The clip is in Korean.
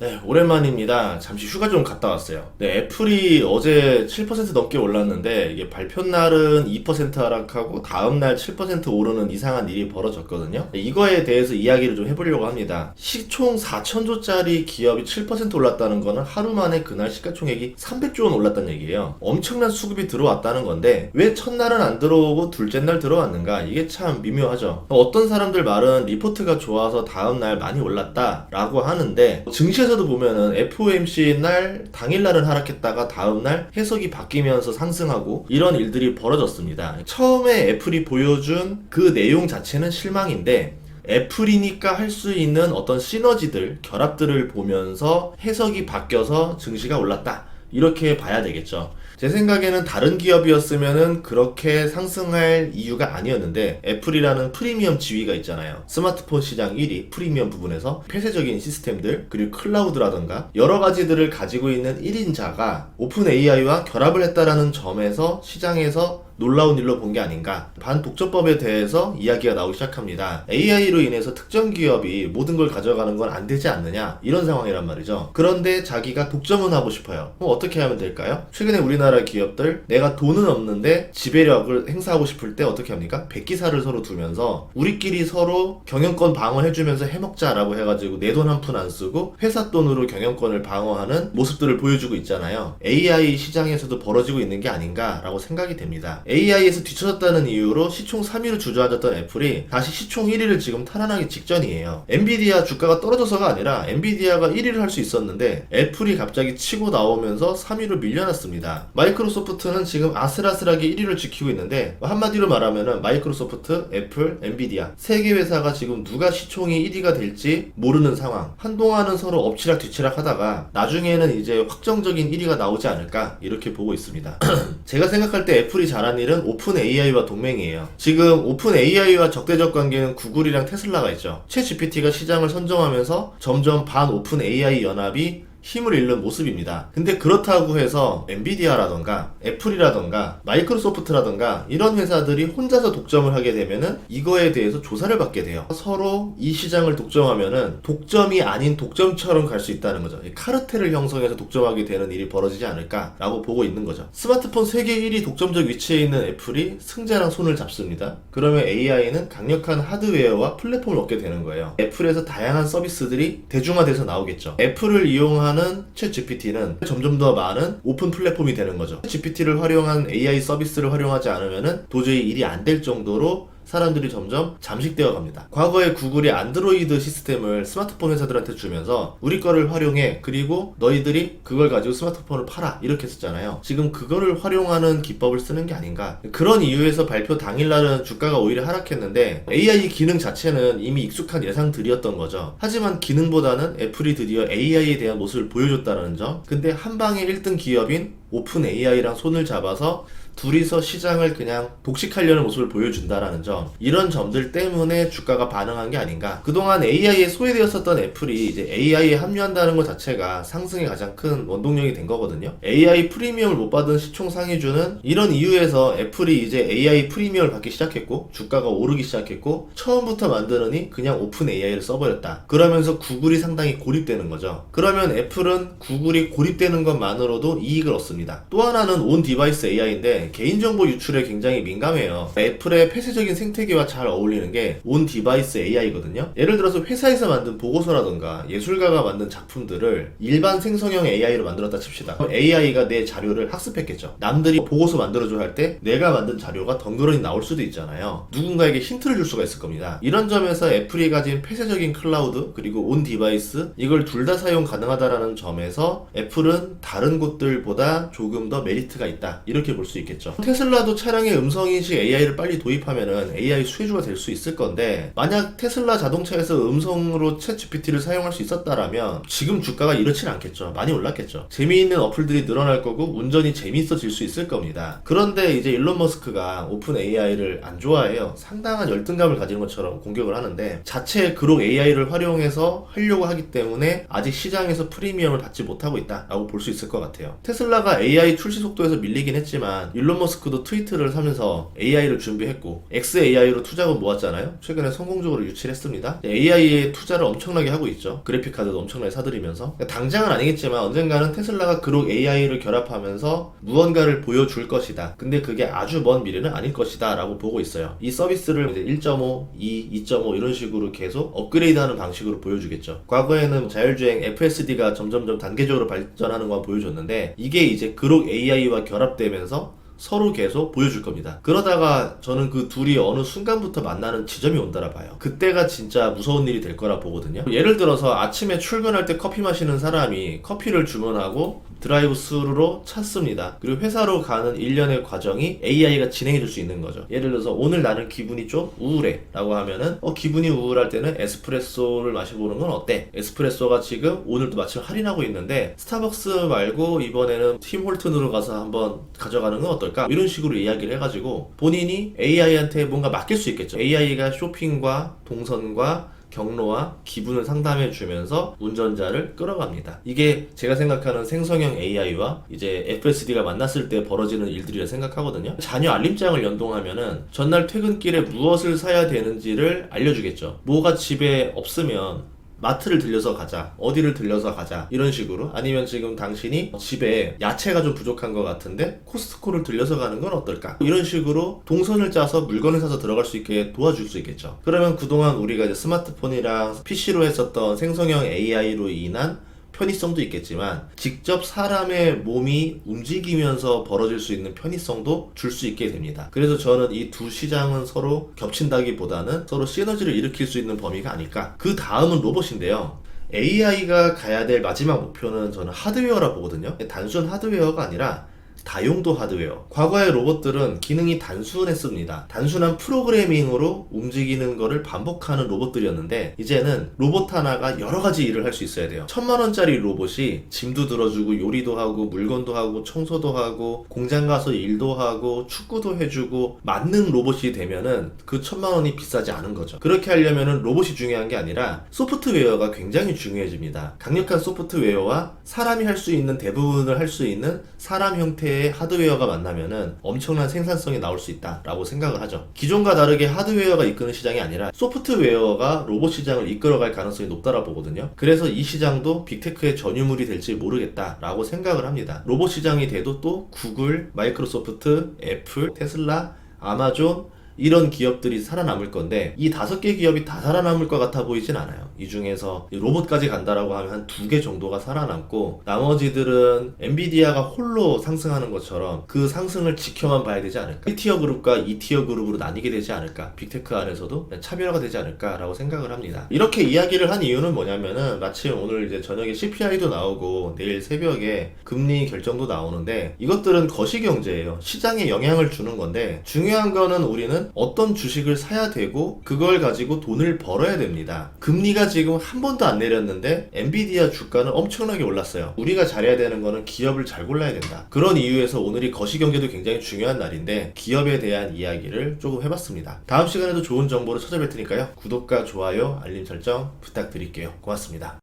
네, 오랜만입니다. 잠시 휴가 좀 갔다 왔어요. 네, 애플이 어제 7% 넘게 올랐는데 이게 발표 날은 2% 하락하고 다음날 7% 오르는 이상한 일이 벌어졌거든요. 네, 이거에 대해서 이야기를 좀 해보려고 합니다. 시총 4천조짜리 기업이 7% 올랐다는 거는 하루 만에 그날 시가총액이 300조 원 올랐다는 얘기예요. 엄청난 수급이 들어왔다는 건데 왜 첫날은 안 들어오고 둘째 날 들어왔는가? 이게 참 미묘하죠. 어떤 사람들 말은 리포트가 좋아서 다음날 많이 올랐다라고 하는데 증시에서도 보면은 FOMC 날 당일날은 하락했다가 다음날 해석이 바뀌면서 상승하고 이런 일들이 벌어졌습니다. 처음에 애플이 보여준 그 내용 자체는 실망인데 애플이니까 할 수 있는 어떤 시너지들, 결합들을 보면서 해석이 바뀌어서 증시가 올랐다. 이렇게 봐야 되겠죠. 제 생각에는 다른 기업이었으면은 그렇게 상승할 이유가 아니었는데 애플이라는 프리미엄 지위가 있잖아요. 스마트폰 시장 1위 프리미엄 부분에서 폐쇄적인 시스템들 그리고 클라우드라던가 여러 가지들을 가지고 있는 1인자가 오픈 AI와 결합을 했다라는 점에서 시장에서 놀라운 일로 본 게 아닌가. 반독점법에 대해서 이야기가 나오기 시작합니다. AI로 인해서 특정 기업이 모든 걸 가져가는 건 안 되지 않느냐 이런 상황이란 말이죠. 그런데 자기가 독점은 하고 싶어요. 그럼 어떻게 하면 될까요? 최근에 우리나라 기업들 내가 돈은 없는데 지배력을 행사하고 싶을 때 어떻게 합니까? 백기사를 서로 두면서 우리끼리 서로 경영권 방어해주면서 해먹자라고 해가지고 내 돈 한 푼 안 쓰고 회사 돈으로 경영권을 방어하는 모습들을 보여주고 있잖아요. AI 시장에서도 벌어지고 있는 게 아닌가라고 생각이 됩니다. AI에서 뒤처졌다는 이유로 시총 3위로 주저앉았던 애플이 다시 시총 1위를 지금 탈환하기 직전이에요. 엔비디아 주가가 떨어져서가 아니라 엔비디아가 1위를 할 수 있었는데 애플이 갑자기 치고 나오면서 3위로 밀려났습니다. 마이크로소프트는 지금 아슬아슬하게 1위를 지키고 있는데 한마디로 말하면은 마이크로소프트, 애플, 엔비디아 세 개 회사가 지금 누가 시총이 1위가 될지 모르는 상황. 한동안은 서로 엎치락 뒤치락 하다가 나중에는 이제 확정적인 1위가 나오지 않을까 이렇게 보고 있습니다. 제가 생각할 때 애플이 잘한 일은 오픈 AI와 동맹이에요. 지금 오픈 AI와 적대적 관계는 구글이랑 테슬라가 있죠. 챗 GPT가 시장을 선점하면서 점점 반 오픈 AI 연합이 힘을 잃는 모습입니다. 근데 그렇다고 해서 엔비디아라던가 애플이라던가 마이크로소프트라던가 이런 회사들이 혼자서 독점을 하게 되면은 이거에 대해서 조사를 받게 돼요. 서로 이 시장을 독점하면은 독점이 아닌 독점처럼 갈 수 있다는 거죠. 카르텔을 형성해서 독점하게 되는 일이 벌어지지 않을까라고 보고 있는 거죠. 스마트폰 세계 1위 독점적 위치에 있는 애플이 승자랑 손을 잡습니다. 그러면 AI는 강력한 하드웨어와 플랫폼을 얻게 되는 거예요. 애플에서 다양한 서비스들이 대중화돼서 나오겠죠. 애플을 이용하는 챗 GPT는 점점 더 많은 오픈 플랫폼이 되는 거죠. GPT를 활용한 AI 서비스를 활용하지 않으면 도저히 일이 안 될 정도로 사람들이 점점 잠식되어 갑니다. 과거에 구글이 안드로이드 시스템을 스마트폰 회사들한테 주면서 우리 거를 활용해 그리고 너희들이 그걸 가지고 스마트폰을 팔아 이렇게 했었잖아요. 지금 그거를 활용하는 기법을 쓰는 게 아닌가. 그런 이유에서 발표 당일날은 주가가 오히려 하락했는데 AI 기능 자체는 이미 익숙한 예상들이었던 거죠. 하지만 기능보다는 애플이 드디어 AI에 대한 모습을 보여줬다는 점. 근데 한방에 1등 기업인 오픈 AI랑 손을 잡아서 둘이서 시장을 그냥 독식하려는 모습을 보여준다라는 점, 이런 점들 때문에 주가가 반응한 게 아닌가. 그동안 AI에 소외되었었던 애플이 이제 AI에 합류한다는 것 자체가 상승의 가장 큰 원동력이 된 거거든요. AI 프리미엄을 못 받은 시총 상위주는 이런 이유에서 애플이 이제 AI 프리미엄을 받기 시작했고 주가가 오르기 시작했고 처음부터 만드느니 그냥 오픈 AI를 써버렸다. 그러면서 구글이 상당히 고립되는 거죠. 그러면 애플은 구글이 고립되는 것만으로도 이익을 얻습니다. 또 하나는 온 디바이스 AI인데 개인정보 유출에 굉장히 민감해요. 애플의 폐쇄적인 생태계와 잘 어울리는 게 온 디바이스 AI거든요. 예를 들어서 회사에서 만든 보고서라던가 예술가가 만든 작품들을 일반 생성형 AI로 만들었다 칩시다. 그럼 AI가 내 자료를 학습했겠죠. 남들이 보고서 만들어줘 할 때 내가 만든 자료가 덩그러니 나올 수도 있잖아요. 누군가에게 힌트를 줄 수가 있을 겁니다. 이런 점에서 애플이 가진 폐쇄적인 클라우드 그리고 온 디바이스 이걸 둘 다 사용 가능하다라는 점에서 애플은 다른 곳들보다 조금 더 메리트가 있다 이렇게 볼 수 있겠죠. 테슬라도 차량에 음성인식 AI를 빨리 도입하면은 AI 수혜주가 될 수 있을 건데 만약 테슬라 자동차에서 음성으로 챗 GPT를 사용할 수 있었다라면 지금 주가가 이렇진 않겠죠. 많이 올랐겠죠. 재미있는 어플들이 늘어날 거고 운전이 재미있어질 수 있을 겁니다. 그런데 이제 일론 머스크가 오픈 AI를 안 좋아해요. 상당한 열등감을 가지는 것처럼 공격을 하는데 자체 그룹 AI를 활용해서 하려고 하기 때문에 아직 시장에서 프리미엄을 받지 못하고 있다라고 볼 수 있을 것 같아요. 테슬라가 AI 출시 속도에서 밀리긴 했지만 일론 머스크도 트위터를 사면서 AI를 준비했고 XAI로 투자금 모았잖아요. 최근에 성공적으로 유치를 했습니다. AI에 투자를 엄청나게 하고 있죠. 그래픽카드도 엄청나게 사들이면서. 당장은 아니겠지만 언젠가는 테슬라가 그룹 AI를 결합하면서 무언가를 보여줄 것이다. 근데 그게 아주 먼 미래는 아닐 것이다 라고 보고 있어요. 이 서비스를 이제 1.5, 2, 2.5 이런 식으로 계속 업그레이드하는 방식으로 보여주겠죠. 과거에는 자율주행 FSD가 점점점 단계적으로 발전하는 것만 보여줬는데 이게 이제 그룹 AI와 결합되면서 서로 계속 보여줄 겁니다. 그러다가 저는 그 둘이 어느 순간부터 만나는 지점이 온다라 봐요. 그때가 진짜 무서운 일이 될 거라 보거든요. 예를 들어서 아침에 출근할 때 커피 마시는 사람이 커피를 주문하고 드라이브 스루로 찾습니다. 그리고 회사로 가는 일련의 과정이 AI가 진행해 줄 수 있는 거죠. 예를 들어서 오늘 나는 기분이 좀 우울해 라고 하면은 기분이 우울할 때는 에스프레소를 마셔보는 건 어때? 에스프레소가 지금 오늘도 마침 할인하고 있는데 스타벅스 말고 이번에는 팀 홀튼으로 가서 한번 가져가는 건 어떨까? 이런 식으로 이야기를 해가지고 본인이 AI한테 뭔가 맡길 수 있겠죠. AI가 쇼핑과 동선과 경로와 기분을 상담해 주면서 운전자를 끌어갑니다. 이게 제가 생각하는 생성형 AI와 이제 FSD가 만났을 때 벌어지는 일들이라 생각하거든요. 자녀 알림장을 연동하면은 전날 퇴근길에 무엇을 사야 되는지를 알려주겠죠. 뭐가 집에 없으면 마트를 들려서 가자, 어디를 들려서 가자 이런 식으로. 아니면 지금 당신이 집에 야채가 좀 부족한 것 같은데 코스트코를 들려서 가는 건 어떨까, 이런 식으로 동선을 짜서 물건을 사서 들어갈 수 있게 도와줄 수 있겠죠. 그러면 그동안 우리가 이제 스마트폰이랑 PC로 했었던 생성형 AI로 인한 편의성도 있겠지만 직접 사람의 몸이 움직이면서 벌어질 수 있는 편의성도 줄 수 있게 됩니다. 그래서 저는 이 두 시장은 서로 겹친다기보다는 서로 시너지를 일으킬 수 있는 범위가 아닐까. 그 다음은 로봇인데요. AI가 가야 될 마지막 목표는 저는 하드웨어라 보거든요. 단순 하드웨어가 아니라 다용도 하드웨어. 과거의 로봇들은 기능이 단순했습니다. 단순한 프로그래밍으로 움직이는 거를 반복하는 로봇들이었는데 이제는 로봇 하나가 여러 가지 일을 할 수 있어야 돼요. 1000만원짜리 로봇이 짐도 들어주고 요리도 하고 물건도 하고 청소도 하고 공장 가서 일도 하고 축구도 해주고 만능 로봇이 되면은 그 1000만원이 비싸지 않은 거죠. 그렇게 하려면은 로봇이 중요한 게 아니라 소프트웨어가 굉장히 중요해집니다. 강력한 소프트웨어와 사람이 할 수 있는 대부분을 할 수 있는 사람 형태의 하드웨어가 만나면은 엄청난 생산성이 나올 수 있다라고 생각을 하죠. 기존과 다르게 하드웨어가 이끄는 시장이 아니라 소프트웨어가 로봇 시장을 이끌어갈 가능성이 높다라 보거든요. 그래서 이 시장도 빅테크의 전유물이 될지 모르겠다라고 생각을 합니다. 로봇 시장이 돼도 또 구글, 마이크로소프트, 애플, 테슬라, 아마존 이런 기업들이 살아남을 건데 이 5개 기업이 다 살아남을 것 같아 보이진 않아요. 이 중에서 로봇까지 간다라고 하면 한 2개 정도가 살아남고 나머지들은 엔비디아가 홀로 상승하는 것처럼 그 상승을 지켜만 봐야 되지 않을까. 1티어 그룹과 2티어 그룹으로 나뉘게 되지 않을까. 빅테크 안에서도 차별화가 되지 않을까라고 생각을 합니다. 이렇게 이야기를 한 이유는 뭐냐면은 마침 오늘 이제 저녁에 CPI도 나오고 내일 새벽에 금리 결정도 나오는데 이것들은 거시경제예요. 시장에 영향을 주는 건데 중요한 거는 우리는 어떤 주식을 사야 되고 그걸 가지고 돈을 벌어야 됩니다. 금리가 지금 한 번도 안 내렸는데 엔비디아 주가는 엄청나게 올랐어요. 우리가 잘해야 되는 거는 기업을 잘 골라야 된다. 그런 이유에서 오늘이 거시경제도 굉장히 중요한 날인데 기업에 대한 이야기를 조금 해봤습니다. 다음 시간에도 좋은 정보로 찾아뵐 테니까요. 구독과 좋아요, 알림 설정 부탁드릴게요. 고맙습니다.